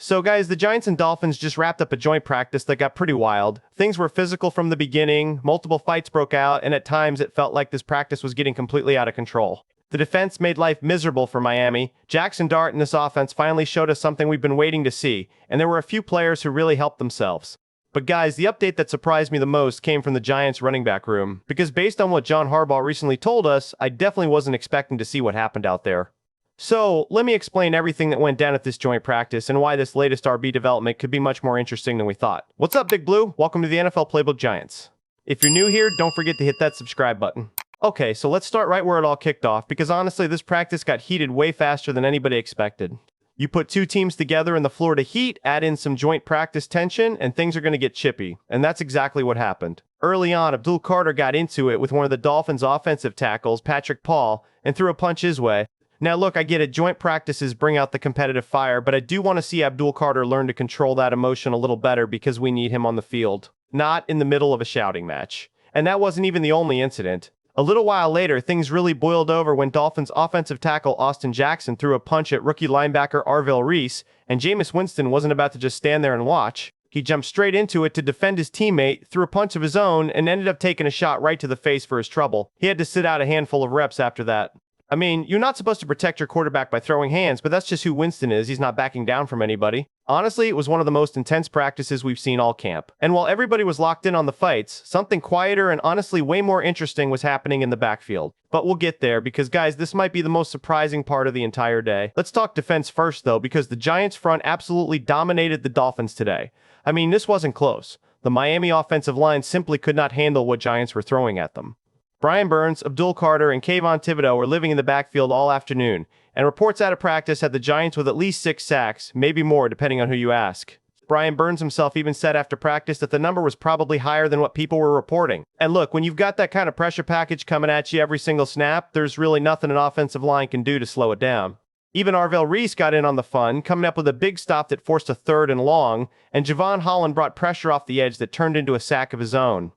So guys, the Giants and Dolphins just wrapped up a joint practice that got pretty wild. Things were physical from the beginning, multiple fights broke out, and at times it felt like this practice was getting completely out of control. The defense made life miserable for Miami. Jaxson Dart and this offense finally showed us something we've been waiting to see, and there were a few players who really helped themselves. But guys, the update that surprised me the most came from the Giants running back room, because based on what John Harbaugh recently told us, I definitely wasn't expecting to see what happened out there. So, let me explain everything that went down at this joint practice and why this latest RB development could be much more interesting than we thought. What's up, Big Blue? Welcome to the NFL Playbook Giants. If you're new here, don't forget to hit that subscribe button. Okay, so let's start right where it all kicked off, because honestly, this practice got heated way faster than anybody expected. You put two teams together in the Florida Heat, add in some joint practice tension, and things are going to get chippy. And that's exactly what happened. Early on, Abdul Carter got into it with one of the Dolphins' offensive tackles, Patrick Paul, and threw a punch his way. Now look, I get it, joint practices bring out the competitive fire, but I do want to see Abdul Carter learn to control that emotion a little better because we need him on the field, not in the middle of a shouting match. And that wasn't even the only incident. A little while later, things really boiled over when Dolphins offensive tackle Austin Jackson threw a punch at rookie linebacker Arvell Reese, and Jameis Winston wasn't about to just stand there and watch. He jumped straight into it to defend his teammate, threw a punch of his own, and ended up taking a shot right to the face for his trouble. He had to sit out a handful of reps after that. I mean, you're not supposed to protect your quarterback by throwing hands, but that's just who Winston is. He's not backing down from anybody. Honestly, it was one of the most intense practices we've seen all camp. And while everybody was locked in on the fights, something quieter and honestly way more interesting was happening in the backfield. But we'll get there because, guys, this might be the most surprising part of the entire day. Let's talk defense first, though, because the Giants front absolutely dominated the Dolphins today. I mean, this wasn't close. The Miami offensive line simply could not handle what Giants were throwing at them. Brian Burns, Abdul Carter, and Kayvon Thibodeaux were living in the backfield all afternoon, and reports out of practice had the Giants with at least 6 sacks, maybe more depending on who you ask. Brian Burns himself even said after practice that the number was probably higher than what people were reporting. And look, when you've got that kind of pressure package coming at you every single snap, there's really nothing an offensive line can do to slow it down. Even Arvell Reese got in on the fun, coming up with a big stop that forced a 3rd and long, and Javon Holland brought pressure off the edge that turned into a sack of his own.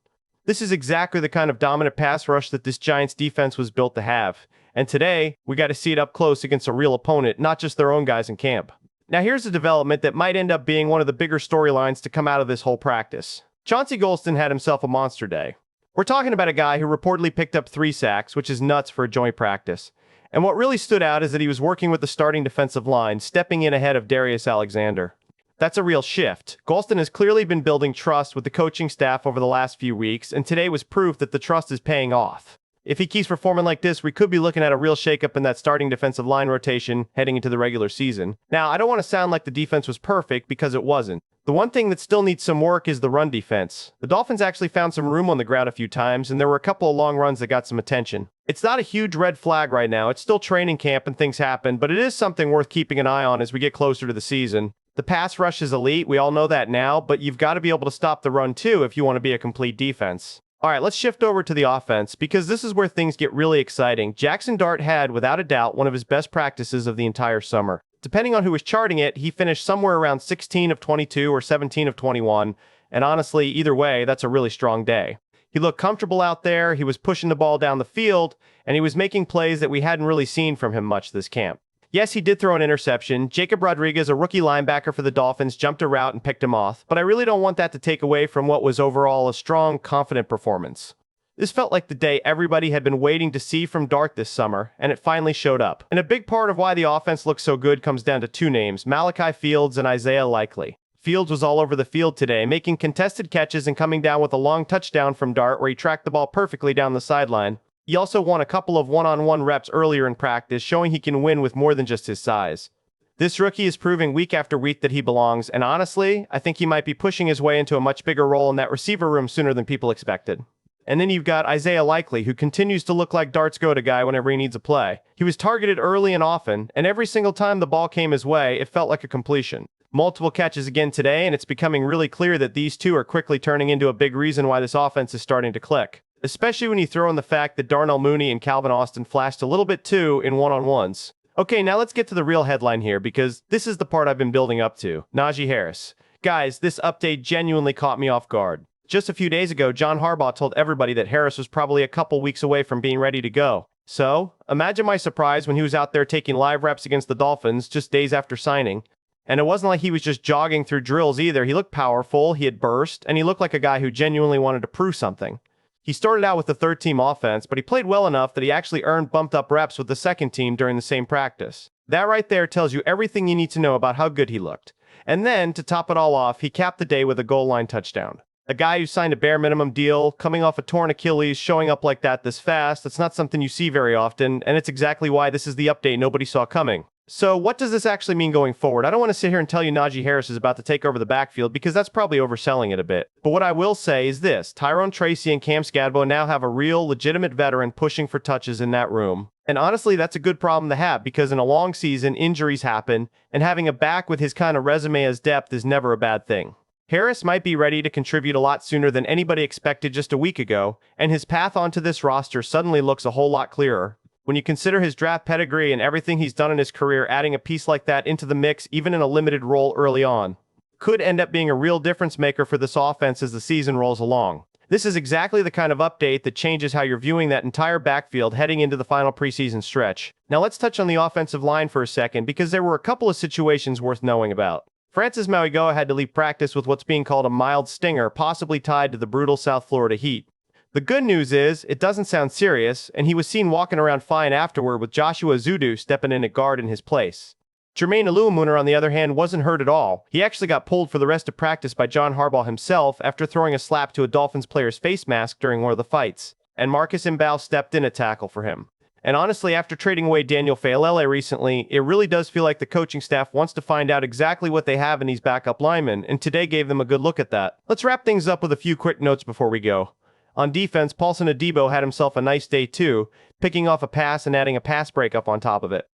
This is exactly the kind of dominant pass rush that this Giants defense was built to have. And today, we got to see it up close against a real opponent, not just their own guys in camp. Now here's a development that might end up being one of the bigger storylines to come out of this whole practice. Chauncey Golston had himself a monster day. We're talking about a guy who reportedly picked up 3 sacks, which is nuts for a joint practice. And what really stood out is that he was working with the starting defensive line, stepping in ahead of Darius Alexander. That's a real shift. Golston has clearly been building trust with the coaching staff over the last few weeks, and today was proof that the trust is paying off. If he keeps performing like this, we could be looking at a real shakeup in that starting defensive line rotation heading into the regular season. Now, I don't want to sound like the defense was perfect, because it wasn't. The one thing that still needs some work is the run defense. The Dolphins actually found some room on the ground a few times, and there were a couple of long runs that got some attention. It's not a huge red flag right now. It's still training camp and things happen, but it is something worth keeping an eye on as we get closer to the season. The pass rush is elite, we all know that now, but you've got to be able to stop the run too if you want to be a complete defense. Alright, let's shift over to the offense, because this is where things get really exciting. Jaxson Dart had, without a doubt, one of his best practices of the entire summer. Depending on who was charting it, he finished somewhere around 16 of 22 or 17 of 21, and honestly, either way, that's a really strong day. He looked comfortable out there, he was pushing the ball down the field, and he was making plays that we hadn't really seen from him much this camp. Yes, he did throw an interception. Jacob Rodriguez, a rookie linebacker for the Dolphins, jumped a route and picked him off, but I really don't want that to take away from what was overall a strong, confident performance. This felt like the day everybody had been waiting to see from Dart this summer, and it finally showed up. And a big part of why the offense looks so good comes down to 2 names, Malachi Fields and Isaiah Likely. Fields was all over the field today, making contested catches and coming down with a long touchdown from Dart where he tracked the ball perfectly down the sideline. He also won a couple of one-on-one reps earlier in practice, showing he can win with more than just his size. This rookie is proving week after week that he belongs, and honestly, I think he might be pushing his way into a much bigger role in that receiver room sooner than people expected. And then you've got Isaiah Likely, who continues to look like Dart's go-to guy whenever he needs a play. He was targeted early and often, and every single time the ball came his way, it felt like a completion. Multiple catches again today, and it's becoming really clear that these two are quickly turning into a big reason why this offense is starting to click. Especially when you throw in the fact that Darnell Mooney and Calvin Austin flashed a little bit too in one-on-ones. Okay, now let's get to the real headline here, because this is the part I've been building up to. Najee Harris. Guys, this update genuinely caught me off guard. Just a few days ago, John Harbaugh told everybody that Harris was probably a couple weeks away from being ready to go. So, imagine my surprise when he was out there taking live reps against the Dolphins just days after signing. And it wasn't like he was just jogging through drills either. He looked powerful, he had burst, and he looked like a guy who genuinely wanted to prove something. He started out with the third-team offense, but he played well enough that he actually earned bumped-up reps with the second team during the same practice. That right there tells you everything you need to know about how good he looked. And then, to top it all off, he capped the day with a goal line touchdown. A guy who signed a bare minimum deal, coming off a torn Achilles, showing up like that this fast, that's not something you see very often, and it's exactly why this is the update nobody saw coming. So what does this actually mean going forward? I don't want to sit here and tell you Najee Harris is about to take over the backfield because that's probably overselling it a bit. But what I will say is this: Tyrone Tracy and Cam Skadbo now have a real, legitimate veteran pushing for touches in that room. And honestly, that's a good problem to have because in a long season, injuries happen, and having a back with his kind of resume as depth is never a bad thing. Harris might be ready to contribute a lot sooner than anybody expected just a week ago, and his path onto this roster suddenly looks a whole lot clearer. When you consider his draft pedigree and everything he's done in his career, adding a piece like that into the mix, even in a limited role early on, could end up being a real difference maker for this offense as the season rolls along. This is exactly the kind of update that changes how you're viewing that entire backfield heading into the final preseason stretch. Now let's touch on the offensive line for a second because there were a couple of situations worth knowing about. Francis Mauigoa had to leave practice with what's being called a mild stinger, possibly tied to the brutal South Florida heat. The good news is, it doesn't sound serious, and he was seen walking around fine afterward with Joshua Zudu stepping in at guard in his place. Jermaine Aluamuner, on the other hand, wasn't hurt at all. He actually got pulled for the rest of practice by John Harbaugh himself after throwing a slap to a Dolphins player's face mask during one of the fights, and Marcus Mbao stepped in at tackle for him. And honestly, after trading away Daniel Faalele recently, it really does feel like the coaching staff wants to find out exactly what they have in these backup linemen, and today gave them a good look at that. Let's wrap things up with a few quick notes before we go. On defense, Paulson Adebo had himself a nice day too, picking off a pass and adding a pass breakup on top of it.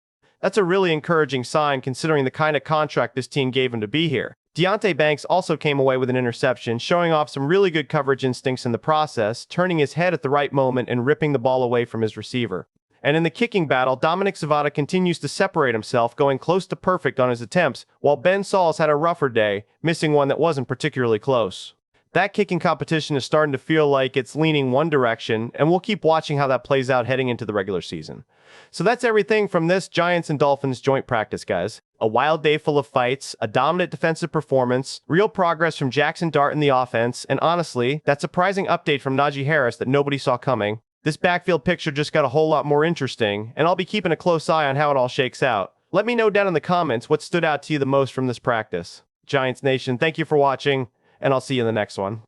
That's a really encouraging sign considering the kind of contract this team gave him to be here. Deonte Banks also came away with an interception, showing off some really good coverage instincts in the process, turning his head at the right moment and ripping the ball away from his receiver. And in the kicking battle, Dominic Savada continues to separate himself, going close to perfect on his attempts, while Ben Sauls had a rougher day, missing one that wasn't particularly close. That kicking competition is starting to feel like it's leaning one direction, and we'll keep watching how that plays out heading into the regular season. So that's everything from this Giants and Dolphins joint practice, guys. A wild day full of fights, a dominant defensive performance, real progress from Jaxson Dart in the offense, and honestly, that surprising update from Najee Harris that nobody saw coming. This backfield picture just got a whole lot more interesting, and I'll be keeping a close eye on how it all shakes out. Let me know down in the comments what stood out to you the most from this practice. Giants Nation, thank you for watching, and I'll see you in the next one.